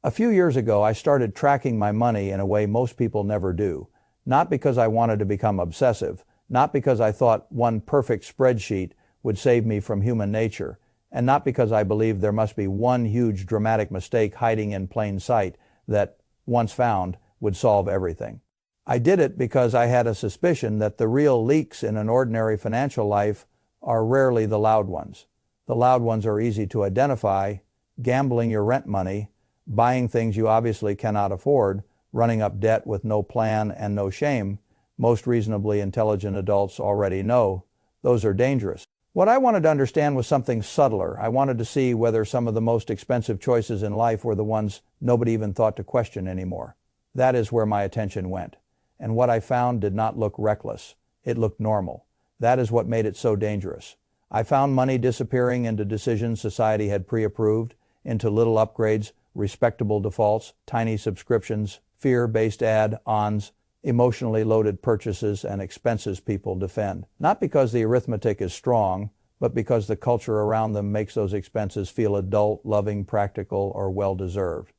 A few years ago, I started tracking my money in a way most people never do. Not because I wanted to become obsessive, not because I thought one perfect spreadsheet would save me from human nature, and not because I believed there must be one huge dramatic mistake hiding in plain sight that, once found, would solve everything. I did it because I had a suspicion that the real leaks in an ordinary financial life are rarely the loud ones. The loud ones are easy to identify: gambling your rent money, buying things you obviously cannot afford, running up debt with no plan and no shame. Most reasonably intelligent adults already know those are dangerous. What I wanted to understand was something subtler. I wanted to see whether some of the most expensive choices in life were the ones nobody even thought to question anymore. That is where my attention went. And what I found did not look reckless. It looked normal. That is what made it so dangerous. I found money disappearing into decisions society had pre-approved, into little upgrades, respectable defaults, tiny subscriptions, fear-based add-ons, emotionally loaded purchases, and expenses people defend. Not because the arithmetic is strong, but because the culture around them makes those expenses feel adult, loving, practical, or well-deserved.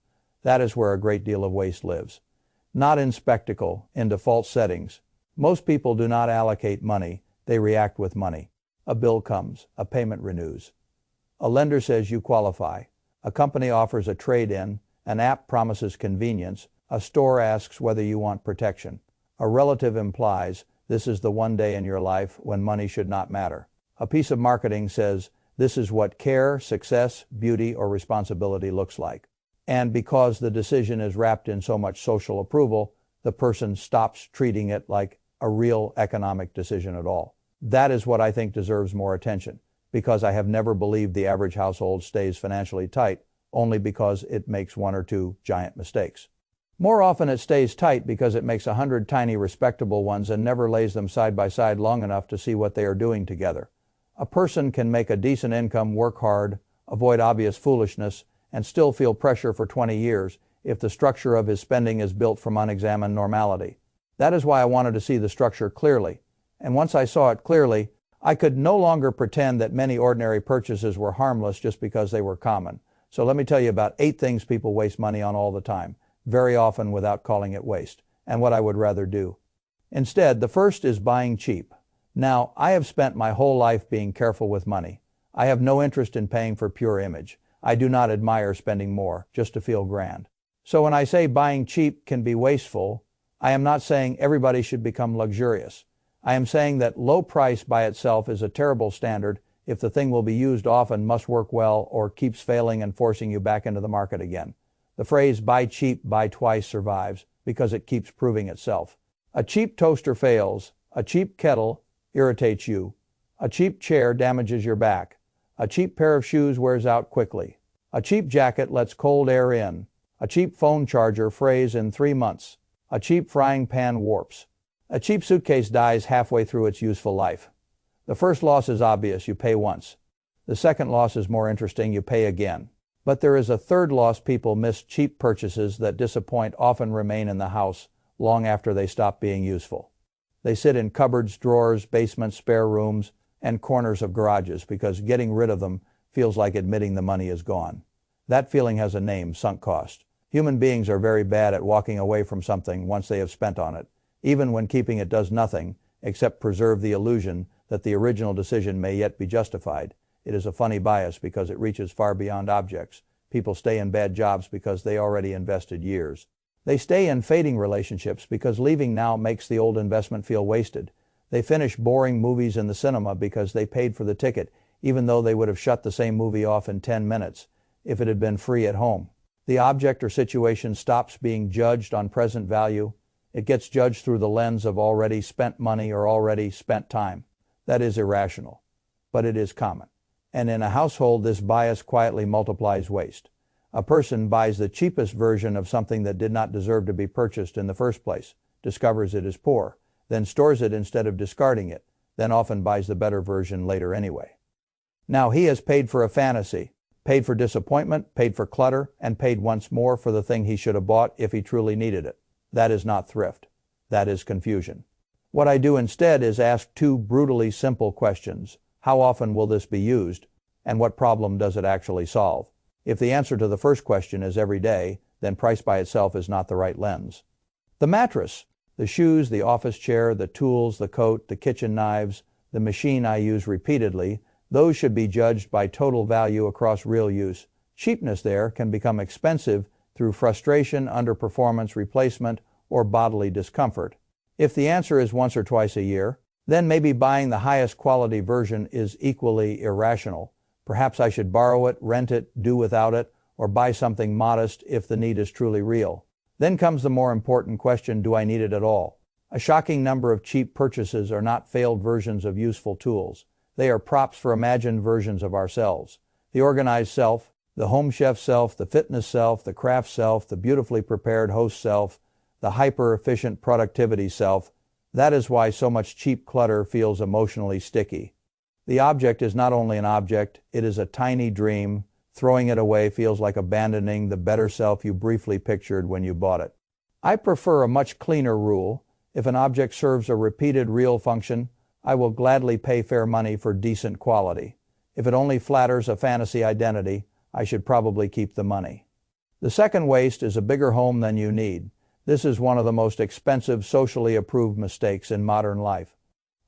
That is where a great deal of waste lives. Not in spectacle, in default settings. Most people do not allocate money, they react with money. A bill comes, a payment renews. A lender says you qualify. A company offers a trade-in, an app promises convenience, a store asks whether you want protection. A relative implies this is the one day in your life when money should not matter. A piece of marketing says this is what care, success, beauty, or responsibility looks like. And because the decision is wrapped in so much social approval, the person stops treating it like a real economic decision at all. That is what I think deserves more attention, because I have never believed the average household stays financially tight only because it makes one or two giant mistakes. More often it stays tight because it makes 100 tiny respectable ones and never lays them side by side long enough to see what they are doing together. A person can make a decent income, work hard, avoid obvious foolishness, and still feel pressure for 20 years if the structure of his spending is built from unexamined normality. That is why I wanted to see the structure clearly. And once I saw it clearly, I could no longer pretend that many ordinary purchases were harmless just because they were common. So let me tell you about 8 things people waste money on all the time, very often without calling it waste, and what I would rather do. Instead, the first is buying cheap. Now, I have spent my whole life being careful with money. I have no interest in paying for pure image. I do not admire spending more just to feel grand. So when I say buying cheap can be wasteful, I am not saying everybody should become luxurious. I am saying that low price by itself is a terrible standard if the thing will be used often, must work well, or keeps failing and forcing you back into the market again. The phrase buy cheap, buy twice survives because it keeps proving itself. A cheap toaster fails. A cheap kettle irritates you. A cheap chair damages your back. A cheap pair of shoes wears out quickly. A cheap jacket lets cold air in. A cheap phone charger frays in 3 months. A cheap frying pan warps. A cheap suitcase dies halfway through its useful life. The first loss is obvious, you pay once. The second loss is more interesting, you pay again. But there is a third loss people miss: cheap purchases that disappoint often remain in the house long after they stop being useful. They sit in cupboards, drawers, basements, spare rooms, and corners of garages because getting rid of them feels like admitting the money is gone. That feeling has a name: sunk cost. Human beings are very bad at walking away from something once they have spent on it, even when keeping it does nothing except preserve the illusion that the original decision may yet be justified. It is a funny bias because it reaches far beyond objects. People stay in bad jobs because they already invested years. They stay in fading relationships because leaving now makes the old investment feel wasted. They finish boring movies in the cinema because they paid for the ticket, even though they would have shut the same movie off in 10 minutes if it had been free at home. The object or situation stops being judged on present value. It gets judged through the lens of already spent money or already spent time. That is irrational, but it is common. And in a household, this bias quietly multiplies waste. A person buys the cheapest version of something that did not deserve to be purchased in the first place, discovers it is poor, then stores it instead of discarding it, then often buys the better version later anyway. Now he has paid for a fantasy, paid for disappointment, paid for clutter, and paid once more for the thing he should have bought if he truly needed it. That is not thrift. That is confusion. What I do instead is ask 2 brutally simple questions. How often will this be used? And what problem does it actually solve? If the answer to the first question is every day, then price by itself is not the right lens. The mattress, the shoes, the office chair, the tools, the coat, the kitchen knives, the machine I use repeatedly, those should be judged by total value across real use. Cheapness there can become expensive through frustration, underperformance, replacement, or bodily discomfort. If the answer is once or twice a year, then maybe buying the highest quality version is equally irrational. Perhaps I should borrow it, rent it, do without it, or buy something modest if the need is truly real. Then comes the more important question, do I need it at all? A shocking number of cheap purchases are not failed versions of useful tools. They are props for imagined versions of ourselves. The organized self, the home chef self, the fitness self, the craft self, the beautifully prepared host self, the hyper-efficient productivity self. That is why so much cheap clutter feels emotionally sticky. The object is not only an object, it is a tiny dream. Throwing it away feels like abandoning the better self you briefly pictured when you bought it. I prefer a much cleaner rule. If an object serves a repeated real function, I will gladly pay fair money for decent quality. If it only flatters a fantasy identity, I should probably keep the money. The second waste is a bigger home than you need. This is one of the most expensive, socially approved mistakes in modern life.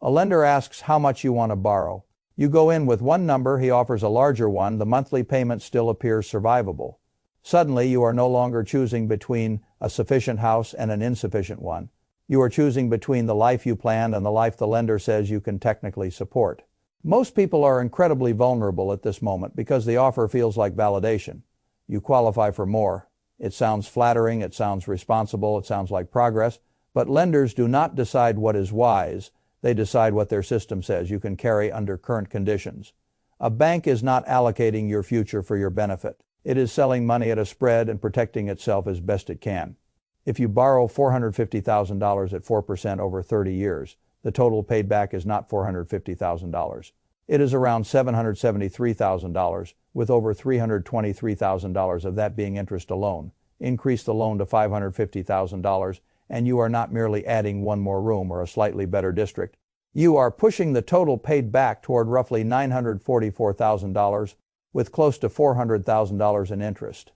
A lender asks how much you want to borrow. You go in with one number, he offers a larger one, the monthly payment still appears survivable. Suddenly, you are no longer choosing between a sufficient house and an insufficient one. You are choosing between the life you planned and the life the lender says you can technically support. Most people are incredibly vulnerable at this moment because the offer feels like validation. You qualify for more. It sounds flattering, it sounds responsible, it sounds like progress, but lenders do not decide what is wise. They decide what their system says you can carry under current conditions. A bank is not allocating your future for your benefit. It is selling money at a spread and protecting itself as best it can. If you borrow $450,000 at 4% over 30 years, the total paid back is not $450,000. It is around $773,000, with over $323,000 of that being interest alone. Increase the loan to $550,000, and you are not merely adding one more room or a slightly better district. You are pushing the total paid back toward roughly $944,000, with close to $400,000 in interest.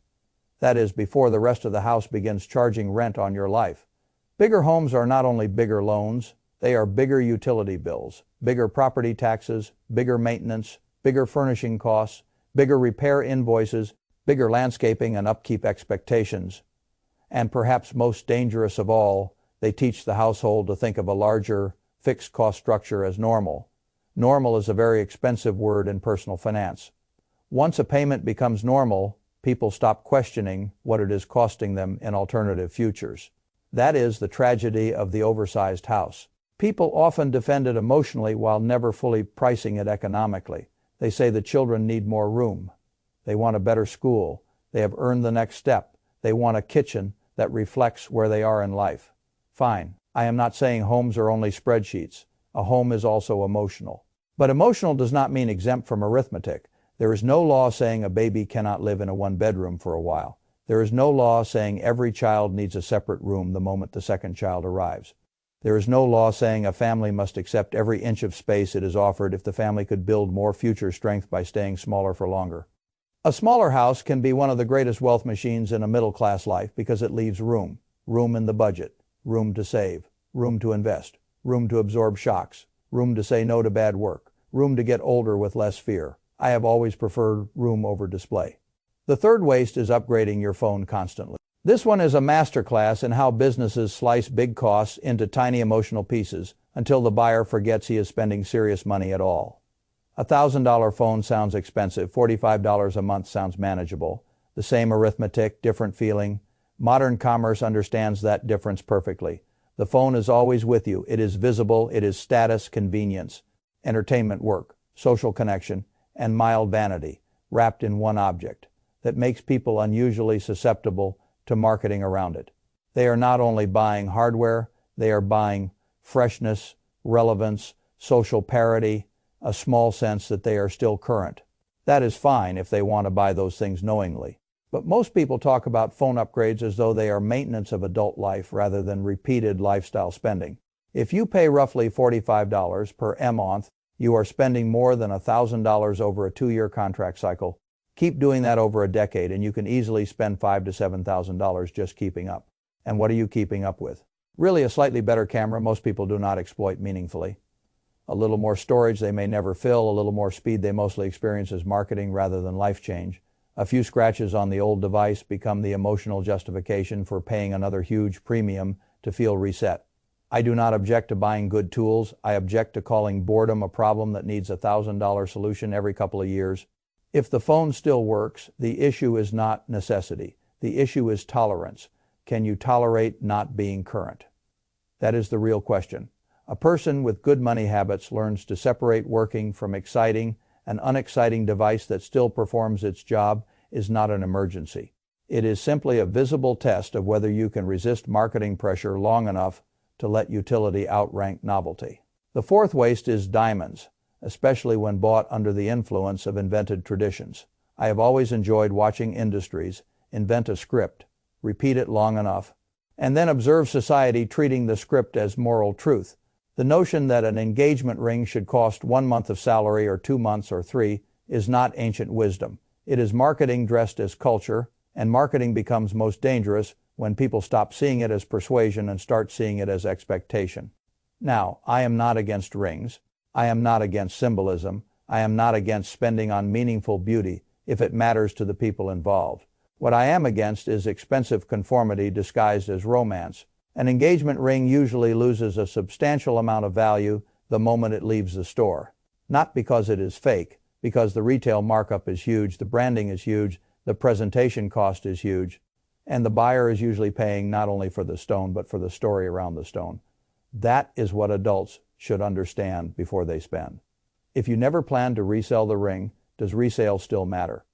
That is before the rest of the house begins charging rent on your life. Bigger homes are not only bigger loans, they are bigger utility bills, bigger property taxes, bigger maintenance, bigger furnishing costs, bigger repair invoices, bigger landscaping and upkeep expectations. And perhaps most dangerous of all, they teach the household to think of a larger, fixed cost structure as normal. Normal is a very expensive word in personal finance. Once a payment becomes normal, people stop questioning what it is costing them in alternative futures. That is the tragedy of the oversized house. People often defend it emotionally while never fully pricing it economically. They say the children need more room. They want a better school. They have earned the next step. They want a kitchen that reflects where they are in life. Fine. I am not saying homes are only spreadsheets. A home is also emotional. But emotional does not mean exempt from arithmetic. There is no law saying a baby cannot live in a one-bedroom for a while. There is no law saying every child needs a separate room the moment the second child arrives. There is no law saying a family must accept every inch of space it is offered if the family could build more future strength by staying smaller for longer. A smaller house can be one of the greatest wealth machines in a middle-class life because it leaves room. Room in the budget. Room to save. Room to invest. Room to absorb shocks. Room to say no to bad work. Room to get older with less fear. I have always preferred room over display. The third waste is upgrading your phone constantly. This one is a masterclass in how businesses slice big costs into tiny emotional pieces until the buyer forgets he is spending serious money at all. A $1,000 phone sounds expensive. $45 a month sounds manageable. The same arithmetic, different feeling. Modern commerce understands that difference perfectly. The phone is always with you. It is visible. It is status, convenience, entertainment, work, social connection, and mild vanity wrapped in one object that makes people unusually susceptible to marketing around it. They are not only buying hardware, they are buying freshness, relevance, social parity, a small sense that they are still current. That is fine if they want to buy those things knowingly. But most people talk about phone upgrades as though they are maintenance of adult life rather than repeated lifestyle spending. If you pay roughly $45 per month, you are spending more than $1,000 over a 2-year contract cycle. Keep doing that over a decade and you can easily spend $5,000 to $7,000 just keeping up. And what are you keeping up with? Really, a slightly better camera most people do not exploit meaningfully. A little more storage they may never fill, a little more speed they mostly experience as marketing rather than life change. A few scratches on the old device become the emotional justification for paying another huge premium to feel reset. I do not object to buying good tools. I object to calling boredom a problem that needs a $1,000 solution every couple of years. If the phone still works, the issue is not necessity. The issue is tolerance. Can you tolerate not being current? That is the real question. A person with good money habits learns to separate working from exciting. An unexciting device that still performs its job is not an emergency. It is simply a visible test of whether you can resist marketing pressure long enough to let utility outrank novelty. The fourth waste is diamonds, especially when bought under the influence of invented traditions. I have always enjoyed watching industries invent a script, repeat it long enough, and then observe society treating the script as moral truth. The notion that an engagement ring should cost 1 month of salary or 2 months or 3 is not ancient wisdom. It is marketing dressed as culture, and marketing becomes most dangerous when people stop seeing it as persuasion and start seeing it as expectation. Now, I am not against rings. I am not against symbolism. I am not against spending on meaningful beauty if it matters to the people involved. What I am against is expensive conformity disguised as romance. An engagement ring usually loses a substantial amount of value the moment it leaves the store. Not because it is fake, because the retail markup is huge, the branding is huge, the presentation cost is huge, and the buyer is usually paying not only for the stone, but for the story around the stone. That is what adults should understand before they spend. If you never plan to resell the ring, does resale still matter?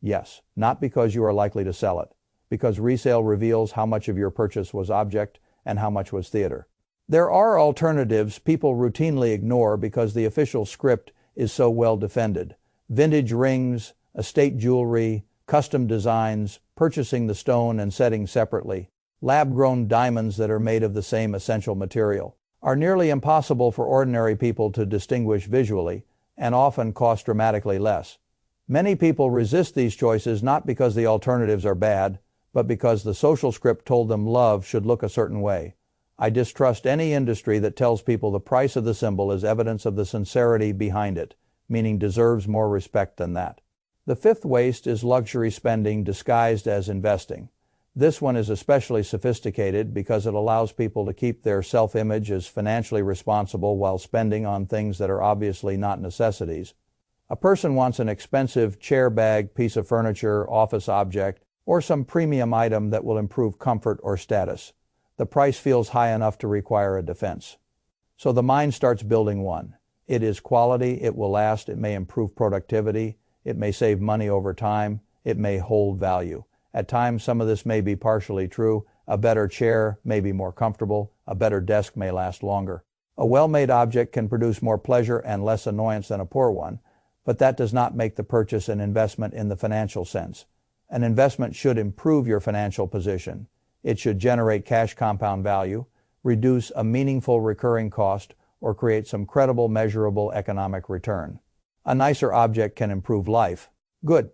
Yes, not because you are likely to sell it, because resale reveals how much of your purchase was object and how much was theater. There are alternatives people routinely ignore because the official script is so well defended. Vintage rings, estate jewelry, custom designs, purchasing the stone and setting separately, lab-grown diamonds that are made of the same essential material, are nearly impossible for ordinary people to distinguish visually and often cost dramatically less. Many people resist these choices not because the alternatives are bad, but because the social script told them love should look a certain way. I distrust any industry that tells people the price of the symbol is evidence of the sincerity behind it, meaning deserves more respect than that. The fifth waste is luxury spending disguised as investing. This one is especially sophisticated because it allows people to keep their self-image as financially responsible while spending on things that are obviously not necessities. A person wants an expensive chair bag, piece of furniture, office object, or some premium item that will improve comfort or status. The price feels high enough to require a defense. So the mind starts building one. It is quality, it will last, it may improve productivity, it may save money over time, it may hold value. At times, some of this may be partially true. A better chair may be more comfortable, a better desk may last longer. A well-made object can produce more pleasure and less annoyance than a poor one, but that does not make the purchase an investment in the financial sense. An investment should improve your financial position. It should generate cash compound value, reduce a meaningful recurring cost, or create some credible, measurable economic return. A nicer object can improve life. Good.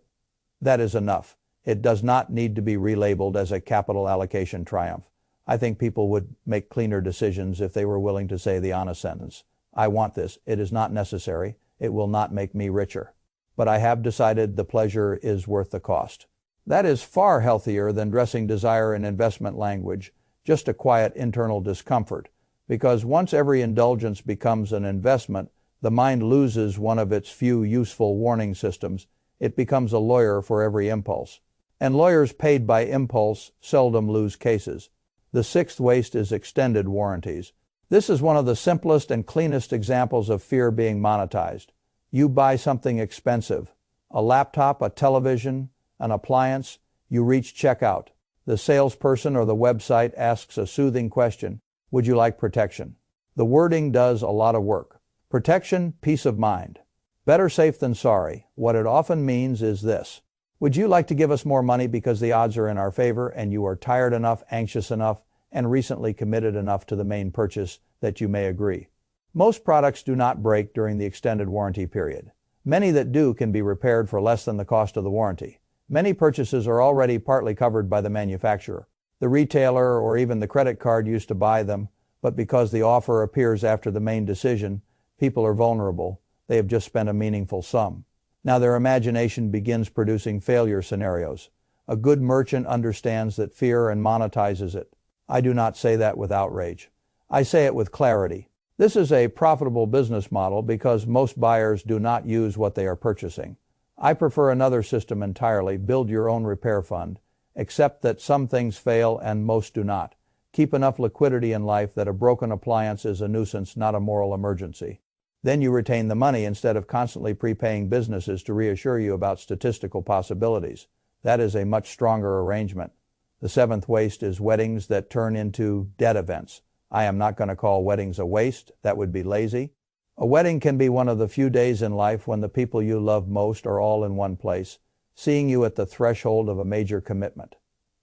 That is enough. It does not need to be relabeled as a capital allocation triumph. I think people would make cleaner decisions if they were willing to say the honest sentence. I want this. It is not necessary. It will not make me richer. But I have decided the pleasure is worth the cost. That is far healthier than dressing desire in investment language, just a quiet internal discomfort, because once every indulgence becomes an investment, the mind loses one of its few useful warning systems. It becomes a lawyer for every impulse. And lawyers paid by impulse seldom lose cases. The sixth waste is extended warranties. This is one of the simplest and cleanest examples of fear being monetized. You buy something expensive, a laptop, a television, an appliance, you reach checkout. The salesperson or the website asks a soothing question, would you like protection? The wording does a lot of work. Protection, peace of mind. Better safe than sorry. What it often means is this. Would you like to give us more money because the odds are in our favor and you are tired enough, anxious enough, and recently committed enough to the main purchase that you may agree? Most products do not break during the extended warranty period. Many that do can be repaired for less than the cost of the warranty. Many purchases are already partly covered by the manufacturer. The retailer or even the credit card used to buy them, but because the offer appears after the main decision, people are vulnerable. They have just spent a meaningful sum. Now their imagination begins producing failure scenarios. A good merchant understands that fear and monetizes it. I do not say that with outrage. I say it with clarity. This is a profitable business model because most buyers do not use what they are purchasing. I prefer another system entirely. Build your own repair fund. Accept that some things fail and most do not. Keep enough liquidity in life that a broken appliance is a nuisance, not a moral emergency. Then you retain the money instead of constantly prepaying businesses to reassure you about statistical possibilities. That is a much stronger arrangement. The seventh waste is weddings that turn into debt events. I am not going to call weddings a waste. That would be lazy. A wedding can be one of the few days in life when the people you love most are all in one place, seeing you at the threshold of a major commitment.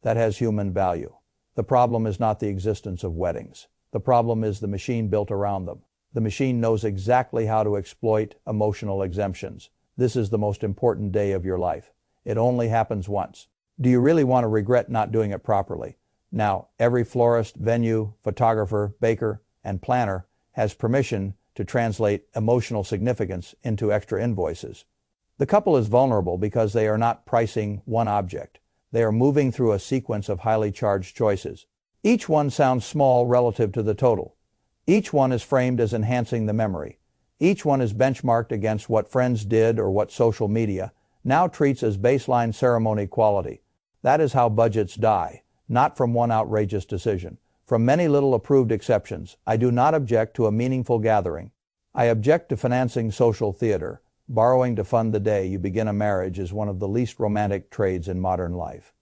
That has human value. The problem is not the existence of weddings. The problem is the machine built around them. The machine knows exactly how to exploit emotional exemptions. This is the most important day of your life. It only happens once. Do you really want to regret not doing it properly? Now, every florist, venue, photographer, baker, and planner has permission to translate emotional significance into extra invoices. The couple is vulnerable because they are not pricing one object. They are moving through a sequence of highly charged choices. Each one sounds small relative to the total. Each one is framed as enhancing the memory. Each one is benchmarked against what friends did or what social media now treats as baseline ceremony quality. That is how budgets die, not from one outrageous decision. From many little approved exceptions, I do not object to a meaningful gathering. I object to financing social theater. Borrowing to fund the day you begin a marriage is one of the least romantic trades in modern life.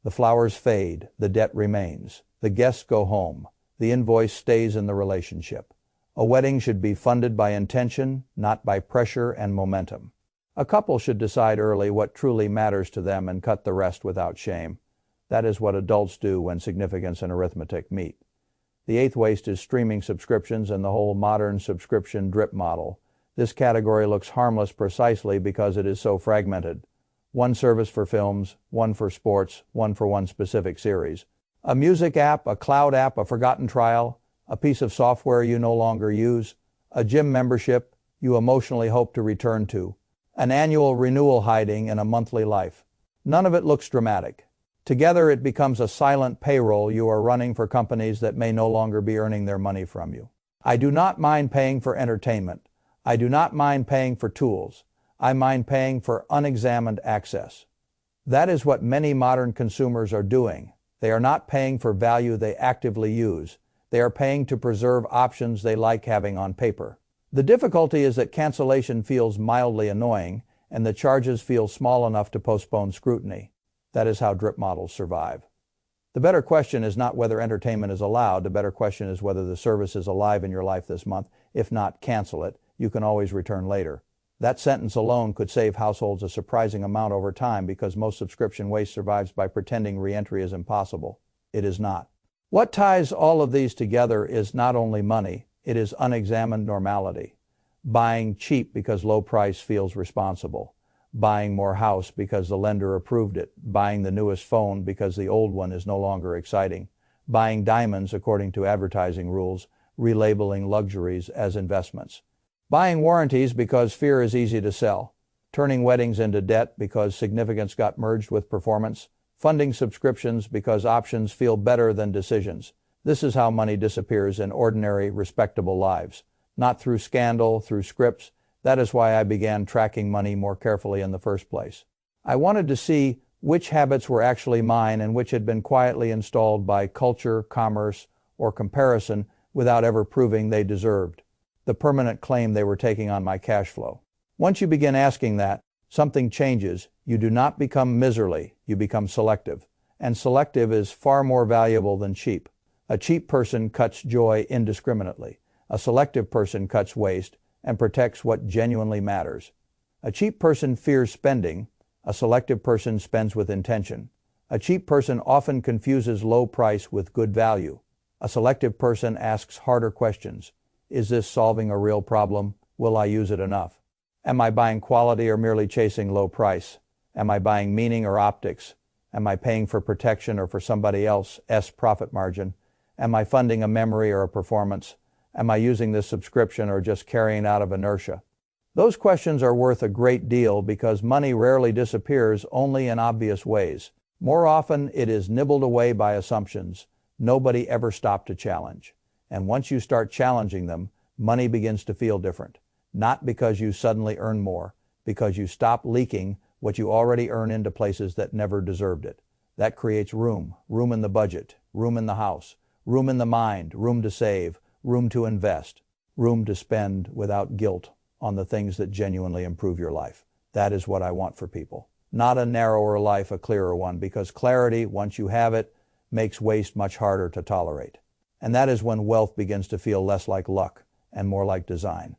The flowers fade, the debt remains. The guests go home. The invoice stays in the relationship. A wedding should be funded by intention, not by pressure and momentum. A couple should decide early what truly matters to them and cut the rest without shame. That is what adults do when significance and arithmetic meet. The eighth waste is streaming subscriptions and the whole modern subscription drip model. This category looks harmless precisely because it is so fragmented. One service for films, one for sports, one for one specific series. A music app, a cloud app, a forgotten trial, a piece of software you no longer use, a gym membership you emotionally hope to return to, an annual renewal hiding in a monthly life. None of it looks dramatic. Together it becomes a silent payroll you are running for companies that may no longer be earning their money from you. I do not mind paying for entertainment. I do not mind paying for tools. I mind paying for unexamined access. That is what many modern consumers are doing. They are not paying for value they actively use. They are paying to preserve options they like having on paper. The difficulty is that cancellation feels mildly annoying, and the charges feel small enough to postpone scrutiny. That is how drip models survive. The better question is not whether entertainment is allowed. The better question is whether the service is alive in your life this month. If not, cancel it. You can always return later. That sentence alone could save households a surprising amount over time because most subscription waste survives by pretending re-entry is impossible. It is not. What ties all of these together is not only money, it is unexamined normality. Buying cheap because low price feels responsible. Buying more house because the lender approved it. Buying the newest phone because the old one is no longer exciting. Buying diamonds according to advertising rules. Relabeling luxuries as investments. Buying warranties because fear is easy to sell. Turning weddings into debt because significance got merged with performance. Funding subscriptions because options feel better than decisions. This is how money disappears in ordinary, respectable lives. Not through scandal, through scripts. That is why I began tracking money more carefully in the first place. I wanted to see which habits were actually mine and which had been quietly installed by culture, commerce, or comparison without ever proving they deserved the permanent claim they were taking on my cash flow. Once you begin asking that, something changes. You do not become miserly, you become selective. And selective is far more valuable than cheap. A cheap person cuts joy indiscriminately. A selective person cuts waste and protects what genuinely matters. A cheap person fears spending. A selective person spends with intention. A cheap person often confuses low price with good value. A selective person asks harder questions. Is this solving a real problem? Will I use it enough? Am I buying quality or merely chasing low price? Am I buying meaning or optics? Am I paying for protection or for somebody else's profit margin? Am I funding a memory or a performance? Am I using this subscription or just carrying out of inertia? Those questions are worth a great deal because money rarely disappears, only in obvious ways. More often, it is nibbled away by assumptions nobody ever stopped to challenge. And once you start challenging them, money begins to feel different. Not because you suddenly earn more, because you stop leaking what you already earn into places that never deserved it. That creates room in the budget, room in the house, room in the mind, room to save, room to invest, room to spend without guilt on the things that genuinely improve your life. That is what I want for people. Not a narrower life, a clearer one, because clarity, once you have it, makes waste much harder to tolerate. And that is when wealth begins to feel less like luck and more like design.